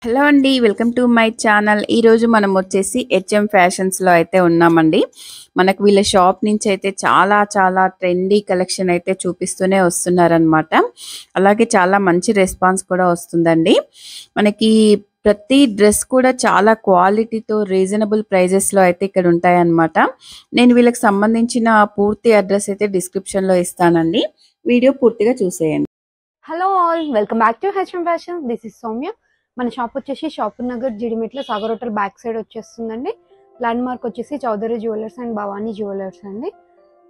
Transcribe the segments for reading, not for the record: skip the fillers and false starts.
Hello అండి. Welcome to my channel. ఈరోజు మనం వచ్చేసి హెచ్ఎం ఫ్యాషన్స్‌లో అయితే ఉన్నామండి. మనకు వీళ్ళ షాప్ నుంచి అయితే చాలా ట్రెండీ కలెక్షన్ అయితే చూపిస్తూనే వస్తున్నారనమాట. అలాగే చాలా మంచి రెస్పాన్స్ కూడా వస్తుందండి. మనకి ప్రతి డ్రెస్ కూడా చాలా క్వాలిటీతో రీజనబుల్ ప్రైజెస్‌లో అయితే ఇక్కడ ఉంటాయన్నమాట. నేను వీళ్ళకి సంబంధించిన పూర్తి అడ్రస్ అయితే డిస్క్రిప్షన్‌లో ఇస్తానండి. వీడియో పూర్తిగా చూసేయండి. Hello all, welcome back to HM fashion. This is Soumya. మన షాప్ వచ్చేసి Shapur Nagar Jeedimetla Sagar hotel back side వచ్చేస్తుందండి. ల్యాండ్ మార్క్ వచ్చేసి Chaudhary jewellers and Bhavani jewellers అండి.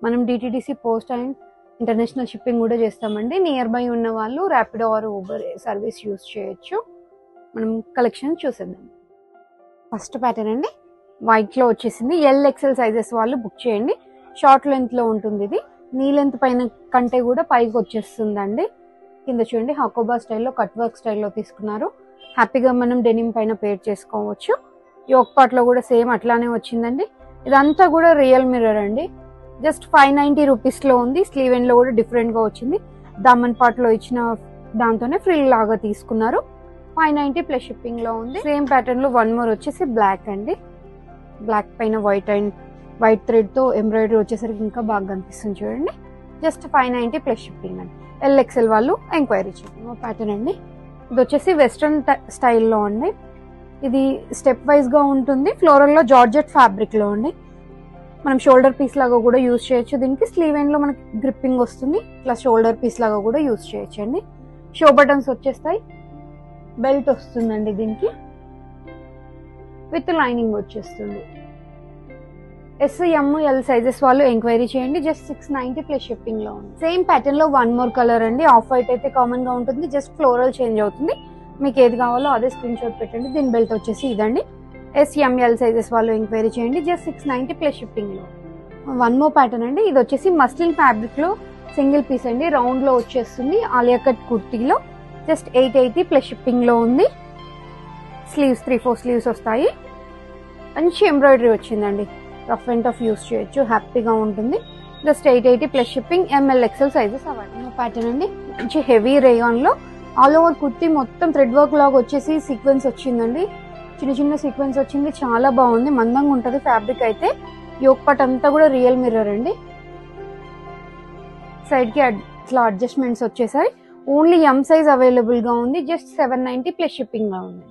మనం DTDC post and international shipping కూడా చేస్తామండి. నియర్ బై ఉన్న వాళ్ళు Rapido or Uber service use చేయొచ్చు. మనం కలెక్షన్ చూసేద్దాం. ఫస్ట్ ప్యాటర్న్ అండి, వైట్లో వచ్చేసింది. ఎల్-XL సైజెస్ వాళ్ళు బుక్ చేయండి. షార్ట్ లెంత్లో ఉంటుంది ఇది. నీ లెంత్ పైన కంటే కూడా పైకి వచ్చేస్తుందండి. కింద చూడండి, హకోబా స్టైల్లో కట్ వర్క్ స్టైల్లో తీసుకున్నారు. హ్యాపీగా మనం డెనిమ్ పైన పేర్ చేసుకోవచ్చు. యోక్ పార్ట్లో కూడా సేమ్ అట్లానే వచ్చిందండి. ఇదంతా కూడా రియల్ మిర్రర్ అండి. జస్ట్ 590 రూపీస్లో ఉంది. స్లీవ్ ఎండ్లో కూడా డిఫరెంట్గా వచ్చింది. దామన్ పార్ట్లో ఇచ్చిన దాంతోనే ఫ్రిల్ లాగా తీసుకున్నారు. 590 ప్లస్ షిప్పింగ్లో ఉంది. సేమ్ ప్యాటర్న్లో వన్ మోర్ వచ్చేసి బ్లాక్ అండి. బ్లాక్ పైన వైట్ అండ్ వైట్ థ్రెడ్తో ఎంబ్రాయిడరీ వచ్చేసరికి ఇంకా బాగా కనిపిస్తుంది చూడండి. జస్ట్ 590 ప్లస్ షిప్పింగ్ అండి. ఎల్-XL వాళ్ళు ఎంక్వైరీ చేయండి. ప్యాటర్న్ అండి, ఇది వచ్చేసి వెస్ట్రన్ స్టైల్లో అండి. ఇది స్టెప్ వైజ్గా ఉంటుంది. ఫ్లోరల్లో జార్జెట్ ఫ్యాబ్రిక్లో అండి. మనం షోల్డర్ పీస్ లాగా కూడా యూజ్ చేయొచ్చు. దీనికి స్లీవ్ ఎండ్లో మనకి గ్రిప్పింగ్ వస్తుంది. ప్లస్ షోల్డర్ పీస్ లాగా కూడా యూజ్ చేయొచ్చు అండి. షో బటన్స్ వచ్చేస్తాయి. బెల్ట్ వస్తుందండి దీనికి. విత్ లైనింగ్ వచ్చేస్తుంది. S-M-L సైజెస్ వాళ్ళు ఎంక్వైరీ చేయండి. జస్ట్ 690 ప్లస్ షిప్పింగ్ లో ఉంది. సేమ్ ప్యాటర్న్ లో వన్ మోర్ కలర్ అండి. ఆఫ్ వైట్ అయితే కామన్ గా ఉంటుంది. జస్ట్ ఫ్లోరల్ చేంజ్ అవుతుంది. మీకు ఏది కావాలో అదే స్క్రీన్ షాట్ పెట్టండి. దీని బెల్ట్ వచ్చేసి ఇదండి. S-M-L సైజెస్ వాళ్ళు ఎంక్వైరీ చేయండి. జస్ట్ 690 ప్లస్ షిప్పింగ్ లో. వన్ మోర్ ప్యాటర్న్ అండి, ఇది వచ్చేసి మస్లిన్ ఫ్యాబ్రిక్ లో సింగిల్ పీస్ అండి. రౌండ్ లో వచ్చేస్తుంది. ఆలియా కట్ కుర్తీలో జస్ట్ 880 ప్లస్ షిప్పింగ్ లో ఉంది. స్లీవ్స్ 3-4 స్లీవ్స్ వస్తాయి. మంచి ఎంబ్రాయిడరీ వచ్చిందండి. రఫ్ అండ్ టఫ్ యూస్ చేయొచ్చు, హ్యాపీగా ఉంటుంది. Just 880 plus shipping. ML-XL sizes available. Pattern అండి, మంచి హెవీ రేయాన్ లో ఆల్ ఓవర్ కుర్తీ మొత్తం థ్రెడ్ వర్క్ లాగా వచ్చేసి సీక్వెన్స్ వచ్చిందండి. చిన్న సీక్వెన్స్ వచ్చింది. చాలా బాగుంది, మందంగా ఉంటుంది ఫ్యాబ్రిక్ అయితే. యోక్ పార్ట్ అంతా కూడా రియల్ మిర్రర్ అండి. సైడ్ కి ఇట్లా అడ్జస్ట్మెంట్స్ వచ్చేసాయి. ఓన్లీ M సైజ్ అవైలబుల్ గా ఉంది. జస్ట్ 790 ప్లస్ షిప్పింగ్ గా ఉంది.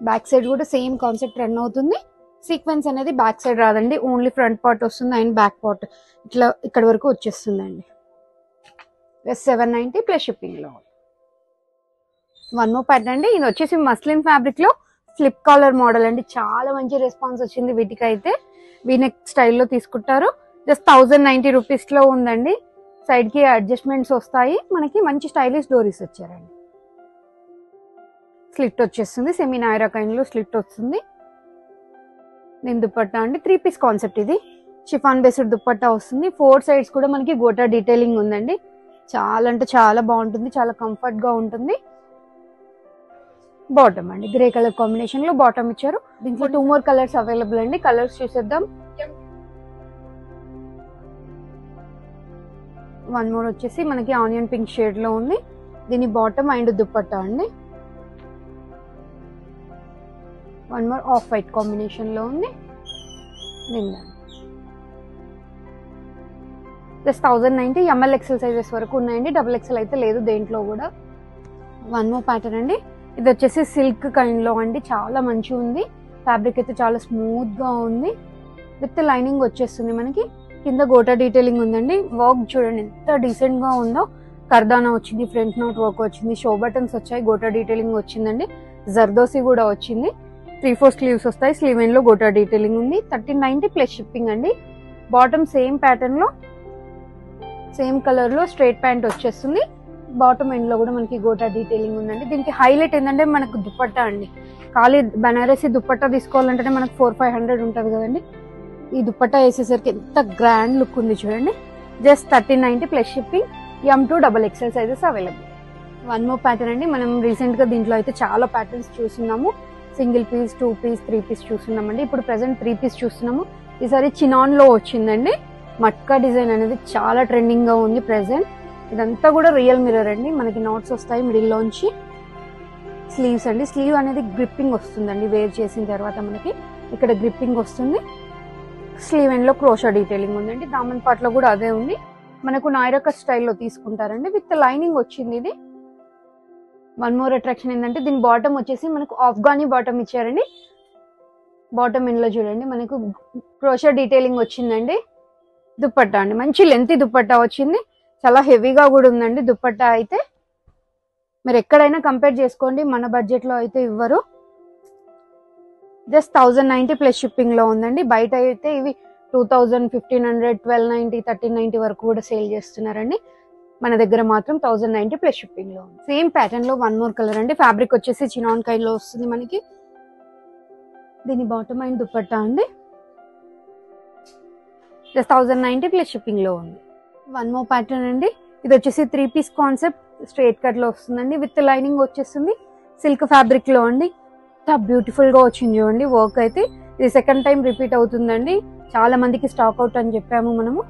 బ్యాక్ సైడ్ కూడా సేమ్ కాన్సెప్ట్ రన్ అవుతుంది. సీక్వెన్స్ అనేది బ్యాక్ సైడ్ రాదండి, ఓన్లీ ఫ్రంట్ పార్ట్ వస్తుంది. అండ్ బ్యాక్ పార్ట్ ఇట్లా ఇక్కడ వరకు వచ్చేస్తుందండి. 790 ప్లస్ షిప్పింగ్ లో. వన్ మోర్ ప్యాటర్న్ అండి, ఇది వచ్చేసి మస్లిన్ ఫ్యాబ్రిక్ లో ఫ్లిప్ కాలర్ మోడల్ అండి. చాలా మంచి రెస్పాన్స్ వచ్చింది వీటికైతే. వీనెక్ స్టైల్లో తీసుకుంటారు. జస్ట్ 1090 రూపీస్ లో ఉందండి. సైడ్ కి అడ్జస్ట్మెంట్స్ వస్తాయి. మనకి మంచి స్టైలిష్ డోరీస్ వచ్చారండి. స్లిట్ వచ్చేస్తుంది. సెమీ నాయరా కైండ్ లో స్లిట్ వస్తుంది. నేను దుపట్టా అండి, 3 పీస్ కాన్సెప్ట్. ఇది షిఫాన్ బేస్డ్ దుపట్టా వస్తుంది. 4 సైడ్స్ కూడా మనకి గోటా డీటెయిలింగ్ ఉందండి. చాలా అంటే చాలా బాగుంటుంది, చాలా కంఫర్ట్ గా ఉంటుంది. బాటమ్ అండి, గ్రే కలర్ కాంబినేషన్ లో బాటమ్ ఇచ్చారు. దీంట్లో 2 మోర్ కలర్స్ అవైలబుల్ అండి. కలర్స్ చూసేద్దాం. వన్ మోర్ వచ్చేసి మనకి ఆనియన్ పింక్ షేడ్ లో ఉంది. దీని బాటమ్ అండ్ దుపట్టా అండి. One more off white combination లో ఉంది. జస్ట్ 1090. ML-XL సైజెస్ వరకు ఉన్నాయండి. XXL అయితే లేదు దేంట్లో కూడా. వన్ మోర్ ప్యాటర్న్ అండి, ఇది వచ్చేసి సిల్క్ కైండ్ లో అండి. చాలా మంచిగా ఉంది. ఫ్యాబ్రిక్ అయితే చాలా స్మూత్ గా ఉంది. విత్ లైనింగ్ వచ్చేస్తుంది. మనకి కింద గోటా డీటెయిలింగ్ ఉందండి. వర్క్ చూడండి ఎంత డీసెంట్ గా ఉందో. కర్దానా వచ్చింది, ఫ్రంట్ నోట్ వర్క్ వచ్చింది, షో బటన్స్ వచ్చాయి, గోటా డీటెయిలింగ్ వచ్చిందండి. జర్దోసి కూడా వచ్చింది. 3-4 స్లీవ్స్ వస్తాయి. స్లీవ్ ఎండ్ లో గోటా డీటెయిలింగ్ ఉంది. 1390 ప్లస్ షిప్పింగ్ అండి. బాటమ్ సేమ్ ప్యాటర్న్ లో సేమ్ కలర్ లో స్ట్రైట్ ప్యాంట్ వచ్చేస్తుంది. బాటమ్ ఎండ్ లో కూడా మనకి గోటా డీటెయిలింగ్ ఉందండి. దీనికి హైలైట్ ఏంటంటే మనకు దుపట్టా అండి. ఖాళీ బనారసి దుపట్టా తీసుకోవాలంటే మనకు 400-500 ఉంటుంది కదండి. ఈ దుపట్టా వేసేసరికి ఎంత గ్రాండ్ లుక్ ఉంది చూడండి. Just 1390 plus shipping. M-2 sizes available. One more pattern అండి, మనం రీసెంట్ గా దీంట్లో అయితే చాలా ప్యాటర్న్స్ చూస్తున్నాము. సింగిల్ పీస్, 2 పీస్, 3 పీస్ చూస్తున్నామండి. ఇప్పుడు ప్రెసెంట్ 3 పీస్ చూస్తున్నాము. ఈసారి చినాన్ లో వచ్చిందండి. మట్కా డిజైన్ అనేది చాలా ట్రెండింగ్ గా ఉంది ప్రెసెంట్. ఇదంతా కూడా రియల్ మిర్రర్ అండి. మనకి నోట్స్ వస్తాయి మిడిల్ లోంచి. స్లీవ్స్ అండి. స్లీవ్ అనేది గ్రిప్పింగ్ వస్తుందండి వేర్ చేసిన తర్వాత మనకి ఇక్కడ గ్రిప్పింగ్ వస్తుంది. స్లీవ్ ఎండ్ లో క్రోషా డీటెయిలింగ్ ఉందండి. దామన్ పార్ట్ లో కూడా అదే ఉంది. మనకు నాయరా కట్ స్టైల్లో తీసుకుంటారండి. విత్ లైనింగ్ వచ్చింది ఇది. వన్ మోర్ అట్రాక్షన్ ఏంటంటే దీని బాటమ్ వచ్చేసి మనకు ఆఫ్ఘానీ బాటమ్ ఇచ్చారండి. బాటమ్ ఎండ్ లో చూడండి మనకు క్రోషా డీటెయిలింగ్ వచ్చిందండి. దుపట్టా అండి మంచి లెంత్ దుపట్టా వచ్చింది. చాలా హెవీగా కూడా ఉందండి దుపట్టా అయితే. మీరు ఎక్కడైనా కంపేర్ చేసుకోండి, మన బడ్జెట్ లో అయితే ఇవ్వరు. జస్ట్ 1090 ప్లస్ షిప్పింగ్ లో ఉందండి. బయట అయితే ఇవి 2000, 1500, 1290, 1390 వరకు కూడా సేల్ చేస్తున్నారండి. మన దగ్గర మాత్రం 1090 ప్లస్ షిప్పింగ్ లో ఉంది. సేమ్ ప్యాటర్న్ లో వన్ మోర్ కలర్ అండి. ఫ్యాబ్రిక్ వచ్చేసి చినాన్ కైండ్ లో వస్తుంది మనకి. దీని బాటమ్ అండ్ దుపట్టా అండి. జస్ట్ 1090 ప్లస్ షిప్పింగ్ లో ఉంది. వన్ మోర్ ప్యాటర్న్ అండి. ఇది వచ్చేసి 3 పీస్ కాన్సెప్ట్ స్ట్రైట్ కట్ లో వస్తుందండి. విత్ లైనింగ్ వచ్చేస్తుంది. సిల్క్ ఫ్యాబ్రిక్ లో అండి. చాలా బ్యూటిఫుల్ గా వచ్చింది చూడండి వర్క్ అయితే. ఇది సెకండ్ టైం రిపీట్ అవుతుందండి. చాలా మందికి స్టాక్ అవుట్ అని చెప్పాము మనము.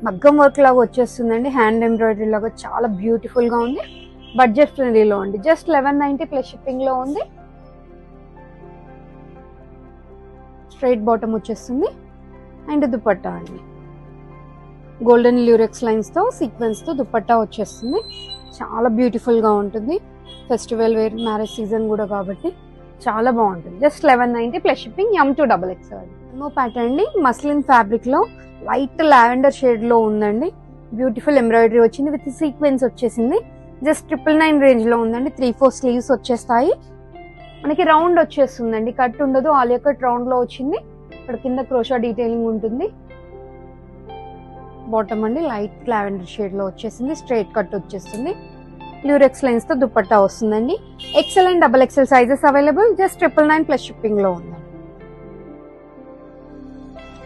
మగ్గం వర్క్ లాగా వచ్చేస్తుందండి. హ్యాండ్ ఎంబ్రాయిడరీ లాగా చాలా బ్యూటిఫుల్ గా ఉంది. బడ్జెట్ ఫ్రెండ్లీలో ఉంది. జస్ట్ 1190 ప్లస్ షిప్పింగ్ లో ఉంది. స్ట్రైట్ బాటమ్ వచ్చేస్తుంది అండ్ దుపట్టా అండి. గోల్డెన్ ల్యూరెక్స్ లైన్స్ తో సీక్వెన్స్ తో దుపట్టా వచ్చేస్తుంది. చాలా బ్యూటిఫుల్ గా ఉంటుంది. ఫెస్టివల్ వేర్, మ్యారేజ్ సీజన్ కూడా కాబట్టి చాలా బాగుంటుంది. Just 1190 plus shipping. M2XXL. No pattern అండి. మస్లిన్ ఫ్యాబ్రిక్ లో లైట్ లావెండర్ షేడ్ లో ఉందండి. బ్యూటిఫుల్ ఎంబ్రాయిడరీ వచ్చింది విత్ సీక్వెన్స్ వచ్చేసింది. జస్ట్ 999 రేంజ్ లో ఉందండి. 3-4 స్లీవ్స్ వచ్చేస్తాయి మనకి. రౌండ్ వచ్చేస్తుందండి, కట్ ఉండదు. ఆలియా కట్ రౌండ్ లో వచ్చింది. ఇక్కడ కింద క్రోషా డీటెయిలింగ్ ఉంటుంది. బాటమ్ అండి లైట్ లావెండర్ షేడ్ లో వచ్చేసింది. స్ట్రైట్ కట్ వచ్చేస్తుంది. ల్యూరెక్స్ లైన్స్ తో దుపట్టా వస్తుందండి. XL and XXL sizes available. Just 999 plus shipping లో ఉందండి.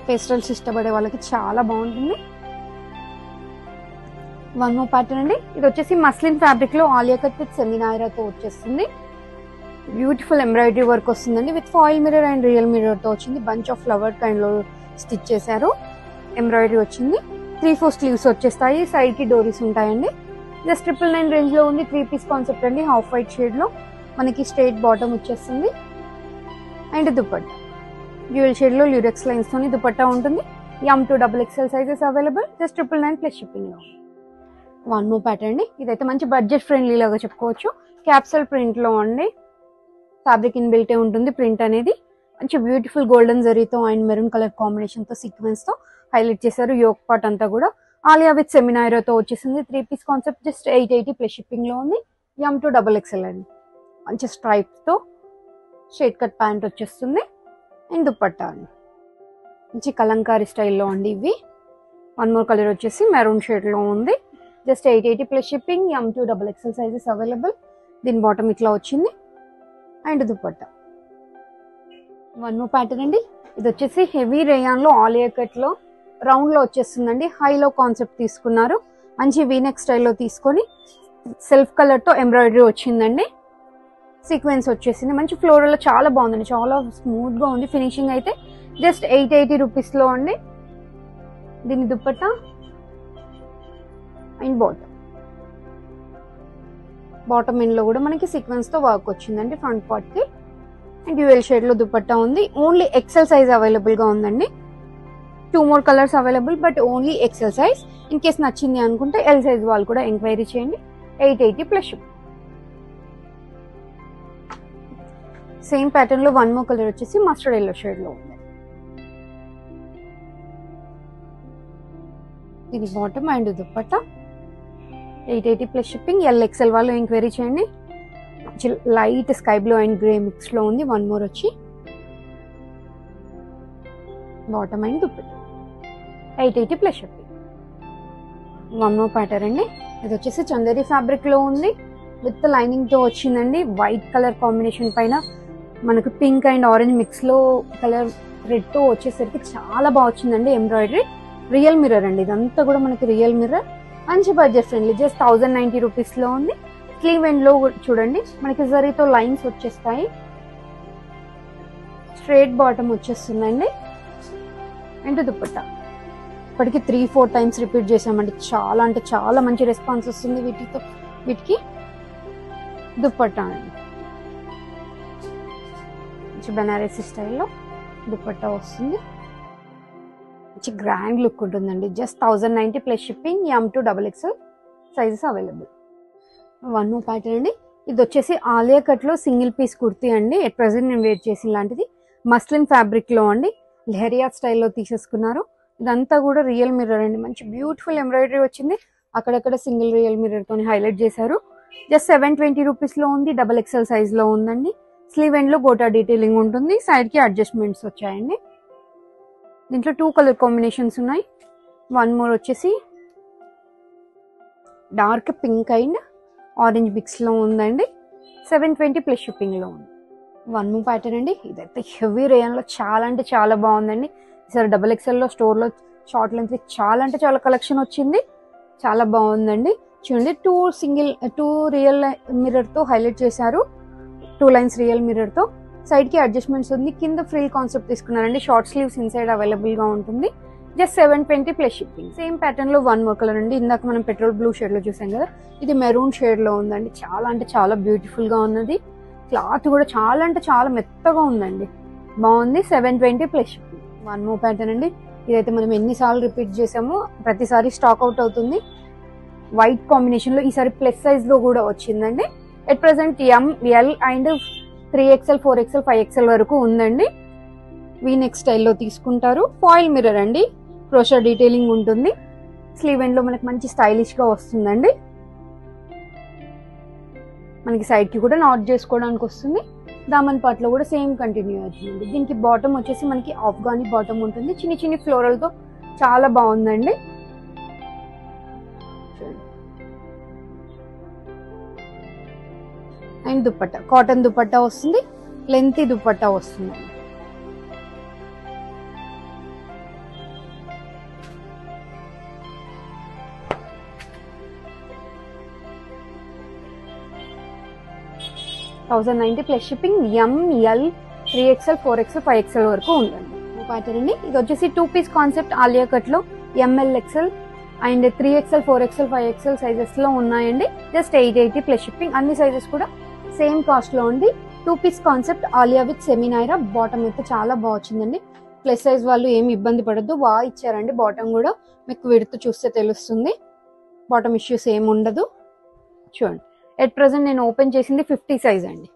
పేస్టల్స్ ఇష్టపడే వాళ్ళకి చాలా బాగుంటుంది. వన్ మోర్ ప్యాటర్న్ అండి. ఇది వచ్చేసి మస్లిన్ ఫ్యాబ్రిక్ లో ఆలియా కట్ విత్ సెమీ నాయరాతో వచ్చేస్తుంది. బ్యూటిఫుల్ ఎంబ్రాయిడరీ వర్క్ వస్తుందండి. With foil mirror and real mirror తో వచ్చింది. బంచ్ ఆఫ్ ఫ్లవర్ కైండ్ లో స్టిచ్ చేశారు. ఎంబ్రాయిడరీ వచ్చింది. 3-4 స్లీవ్స్ వచ్చేస్తాయి. సైడ్ కి డోరీస్ ఉంటాయండి. జస్ట్ 999 రేంజ్ లో ఉంది. 3 పీస్ కాన్సెప్ట్ అండి. హాఫ్ వైట్ షేడ్ లో మనకి స్ట్రైట్ బాటమ్ వచ్చేస్తుంది అండ్ దుపట్టా డ్యూయల్ షేడ్ లో ల్యూరెక్స్ లైన్స్ తోని దుపట్టా ఉంటుంది. M2XXL sizes available. Just 999 plus shipping లో. వన్ మోర్ ప్యాటర్న్ అండి. ఇదైతే మంచి బడ్జెట్ ఫ్రెండ్లీ లాగా చెప్పుకోవచ్చు. క్యాప్సూల్ ప్రింట్ లో అండి. ఫ్యాబ్రిక్ ఇన్ బిల్టే ఉంటుంది. ప్రింట్ అనేది మంచి బ్యూటిఫుల్ గోల్డెన్ జరీతో అండ్ మెరూన్ కలర్ కాంబినేషన్ తో సీక్వెన్స్ తో హైలైట్ చేశారు. యోక్ పార్ట్ అంతా కూడా ఆలియా విత్ సెమినాయిరాతో వచ్చేసింది. 3 piece concept. Just 880 plus shipping లో ఉంది. M2XXL అండి. మంచి స్ట్రైప్ తో స్ట్రైట్ కట్ ప్యాంట్ వచ్చేస్తుంది అండ్ దుపట్టా అండి. మంచి కలంకారీ స్టైల్లో అండి ఇవి. వన్ మోర్ కలర్ వచ్చేసి మెరూన్ షేడ్ లో ఉంది. Just 880 plus shipping. M2XXL sizes available. దీని బాటమ్ ఇట్లా వచ్చింది and dupatta. One more pattern అండి. ఇది వచ్చేసి హెవీ రేయాన్ లో ఆలియా కట్ లో రౌండ్ లో వచ్చేస్తుందండి. హైలో కాన్సెప్ట్ తీసుకున్నారు. మంచి వీనెక్ స్టైల్లో తీసుకొని సెల్ఫ్ కలర్ తో ఎంబ్రాయిడరీ వచ్చిందండి. సీక్వెన్స్ వచ్చేసింది. మంచి ఫ్లోరల్ లో చాలా బాగుందండి. చాలా స్మూత్ గా ఉంది. ఫినిషింగ్ అయితే జస్ట్ 880 రూపీస్ లో అండి. దీని దుపట్టా అండ్ బాటమ్ ఎండ్ లో కూడా మనకి సీక్వెన్స్ తో వర్క్ వచ్చిందండి ఫ్రంట్ పార్ట్ కి. అండ్ డ్యూయల్ షేడ్ లో దుపట్టా ఉంది. ఓన్లీ XL సైజ్ అవైలబుల్ గా ఉందండి. 2 more colours available but only XL size. In case నచ్చింది అనుకుంటే L సైజ్ వాళ్ళు కూడా ఎంక్వైరీ చేయండి. 880 ప్లస్. సేమ్ ప్యాటర్న్ లో వన్ మోర్ కలర్ వచ్చేసి మస్టర్డ్ ఎల్లో షేడ్ లో ఉంది. ఇది bottom and dupatta. 880 plus shipping. LXL వాళ్ళు ఎంక్వైరీ చేయండి. Light sky blue and grey mix లో ఉంది. వన్ మోర్ వచ్చి bottom and dupatta. 880 plus shipping. One more pattern అండి. ఇది వచ్చేసి చందేరి ఫ్యాబ్రిక్ లో ఉంది. విత్ లైనింగ్ తో వచ్చిందండి. వైట్ కలర్ కాంబినేషన్ పైన మనకు పింక్ అండ్ ఆరెంజ్ మిక్స్ లో కలర్ రెడ్ తో వచ్చేసరికి చాలా బాగా వచ్చిందండి ఎంబ్రాయిడరీ. రియల్ మిర్రర్ అండి. ఇదంతా కూడా మనకి రియల్ మిర్రర్. మంచి బడ్జెట్ ఫ్రెండ్లీ. జస్ట్ 1090 రూపీస్ లో ఉంది. స్లీవ్ ఎండ్ లో చూడండి మనకి జరీతో లైన్స్ వచ్చేస్తాయి. స్ట్రైట్ బాటమ్ వచ్చేస్తుందండి అండ్ దుపట్టా. ఇప్పటికి 3-4 టైమ్స్ రిపీట్ చేసామండి. చాలా అంటే చాలా మంచి రెస్పాన్స్ వస్తుంది వీటికి. దుపట్టా అండి. మంచి బెనారసీ స్టైల్లో దుపట్టా వస్తుంది. మంచి గ్రాండ్ లుక్ ఉంటుందండి. Just 1090 plus shipping. M2 XXL sizes available. One more pattern అండి. ఇది వచ్చేసి ఆలియా కట్లో సింగిల్ పీస్ కుర్తీ అండి. ఎట్ ప్రెసెంట్ నేను వేర్ చేసిన లాంటిది మస్లిన్ ఫ్యాబ్రిక్లో అండి. లెహరియా స్టైల్లో తీసేసుకున్నారు. ఇదంతా కూడా రియల్ మిర్రర్ అండి. మంచి బ్యూటిఫుల్ ఎంబ్రాయిడరీ వచ్చింది. అక్కడక్కడ సింగిల్ రియల్ మిర్రర్తో హైలైట్ చేశారు. జస్ట్ 720 రూపీస్లో ఉంది. XXL సైజ్లో ఉందండి. స్లీవ్ ఎండ్లో గోటా డీటెయిలింగ్ ఉంటుంది. సైడ్కి అడ్జస్ట్మెంట్స్ వచ్చాయండి. దీంట్లో 2 కలర్ కాంబినేషన్స్ ఉన్నాయి. వన్ మోర్ వచ్చేసి డార్క్ పింక్ అండ్ ఆరెంజ్ మిక్స్లో ఉందండి. 720 ప్లస్ షిప్పింగ్లో ఉంది. వన్ మోర్ ప్యాటర్న్ అండి. ఇదైతే హెవీ రేయన్లో చాలా అంటే చాలా బాగుందండి. ఈసారి XXLలో స్టోర్లో షార్ట్ లెంత్ చాలా అంటే చాలా కలెక్షన్ వచ్చింది. చాలా బాగుందండి. చూడండి, 2 రియల్ మిర్రర్తో హైలైట్ చేశారు. 2 లైన్స్ రియల్ మిర్రర్తో. సైడ్కి అడ్జస్ట్మెంట్స్ ఉంది. కింద ఫ్రిల్ కాన్సెప్ట్ తీసుకున్నారండి. షార్ట్ స్లీవ్స్ ఇన్సైడ్ అవైలబుల్గా ఉంటుంది. Just 720 plus shipping. సేమ్ ప్యాటర్న్లో వన్ మోర్ కలర్ అండి. ఇందాక మనం పెట్రోల్ బ్లూ షేడ్లో చూసాం కదా, ఇది మెరూన్ షేడ్లో ఉందండి. చాలా అంటే చాలా బ్యూటిఫుల్గా ఉన్నది. క్లాత్ కూడా చాలా అంటే చాలా మెత్తగా ఉందండి. బాగుంది. 720 plus shipping. One more pattern అండి. ఇదైతే మనం ఎన్నిసార్లు రిపీట్ చేసామో ప్రతిసారి స్టాక్ అవుట్ అవుతుంది. వైట్ కాంబినేషన్లో ఈసారి ప్లస్ సైజ్లో కూడా వచ్చిందండి. At present ML and 3XL 4XL 5XL వరకు ఉందండి. వీనెక్ స్టైల్లో తీసుకుంటారు. ఫాయిల్ మిర్రర్ అండి. క్రోషా డీటెయిలింగ్ ఉంటుంది. స్లీవ్ ఎండ్లో మనకి మంచి స్టైలిష్గా వస్తుందండి. మనకి సైడ్కి కూడా నాట్ చేసుకోవడానికి వస్తుంది. దామన్ పార్ట్లో కూడా సేమ్ కంటిన్యూ అవుతుంది. దీనికి బాటమ్ వచ్చేసి మనకి ఆఫ్ఘానీ బాటమ్ ఉంటుంది. చిన్ని చిన్ని ఫ్లోరల్తో చాలా బాగుందండి. అండ్ దుపట్టా కాటన్ దుపట్టా వస్తుంది. లెంతీ దుపట్టా వస్తుంది. $1090 plus shipping. ML 3XL 4XL 5XL వరకు ఉందండి. ప్యాటర్న్ అండి. ఇది వచ్చేసి 2 పీస్ కాన్సెప్ట్ ఆలియా కట్ లో ML XL and 3XL 4XL 5XL sizes లో ఉన్నాయండి. Just 880 plus shipping. అన్ని సైజెస్ కూడా సేమ్ కాస్ట్ లో ఉంది. 2 పీస్ కాన్సెప్ట్ ఆలియా విత్ సెమీనైరా. బాటమ్ అయితే చాలా బాగా వచ్చిందండి. ప్లస్ సైజ్ వాళ్ళు ఏమి ఇబ్బంది పడద్దు. బాగా ఇచ్చారండి. బాటమ్ కూడా మీకు విడుతూ చూస్తే తెలుస్తుంది. బాటమ్ ఇష్యూస్ ఏమి ఉండదు. చూడండి, ఎట్ ప్రెసెంట్ నేను ఓపెన్ చేసింది 50 సైజ్ అండి.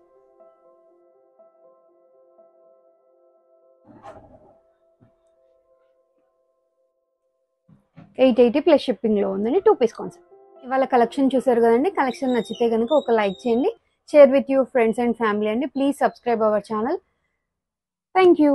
$880 ప్లస్ షిప్పింగ్ లో ఉందండి. 2 పీస్ కాన్సెప్ట్. ఇవాళ కలెక్షన్ చూసారు కదండి. కలెక్షన్ నచ్చితే కనుక ఒక లైక్ చేయండి. Share with you friends and family అండి. Please subscribe our channel. Thank you.